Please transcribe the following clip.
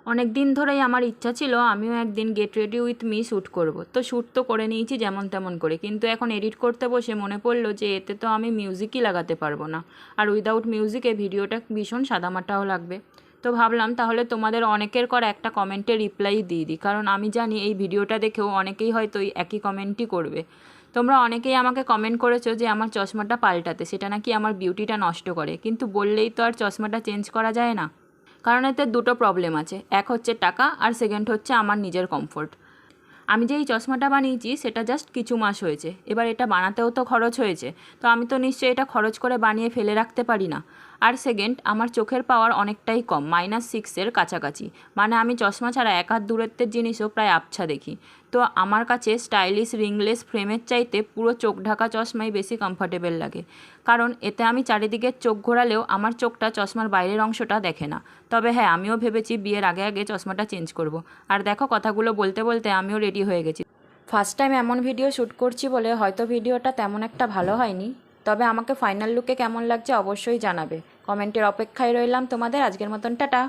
অনেক দিন ধরেই আমার ইচ্ছা ছিল আমিও একদিন get ready with me shoot করব। তো শ্যুট তো করে নিয়েছি যেমন তেমন করে, কিন্তু এখন এডিট করতে বসে মনে পড়লো যে এতে তো আমি মিউজিকই লাগাতে পারবো না, আর উইদাউট মিউজিকে ভিডিওটা ভীষণ সাদামাটাও লাগবে। তো ভাবলাম তাহলে তোমাদের অনেকের করা একটা কমেন্টে রিপ্লাই দিয়ে দিই, কারণ আমি জানি এই ভিডিওটা দেখেও অনেকেই হয়তো এই একই কমেন্টই করবে। তোমরা অনেকেই আমাকে কমেন্ট করেছো যে আমার চশমাটা পাল্টাতে, সেটা নাকি আমার বিউটিটা নষ্ট করে, কিন্তু বললেই তো আর চশমাটা চেঞ্জ করা যায় না। কারণ এতে দুটো প্রবলেম আছে, এক হচ্ছে টাকা আর সেকেন্ড হচ্ছে আমার নিজের কমফোর্ট। আমি যে এই চশমাটা বানিয়েছি সেটা জাস্ট কিছু মাস হয়েছে, এবার এটা বানাতেও তো খরচ হয়েছে, তো আমি তো নিশ্চয়ই এটা খরচ করে বানিয়ে ফেলে রাখতে পারি না। আর সেকেন্ড, আমার চোখের পাওয়ার অনেকটাই কম, -6-এর কাছাকাছি, মানে আমি চশমা ছাড়া এক হাত দূরত্বের জিনিসও প্রায় আবছা দেখি। তো আমার কাছে স্টাইলিশ রিংলেস ফ্রেমের চাইতে পুরো চোখ ঢাকা চশমাই বেশি কমফর্টেবল লাগে, কারণ এতে আমি চারিদিকে চোখ ঘোরালেও আমার চোখটা চশমার বাইরের অংশটা দেখে না। তবে হ্যাঁ, আমিও ভেবেছি বিয়ের আগে আগে চশমাটা চেঞ্জ করব। আর দেখো, কথাগুলো বলতে বলতে আমিও রেডি হয়ে গেছি। ফার্স্ট টাইম এমন ভিডিও শ্যুট করছি বলে হয়তো ভিডিওটা তেমন একটা ভালো হয়নি, তবে আমাকে ফাইনাল লুকে কেমন লাগছে অবশ্যই জানাবে। কমেন্টের অপেক্ষায় রইলাম তোমাদের। আজকের মতন টাটা।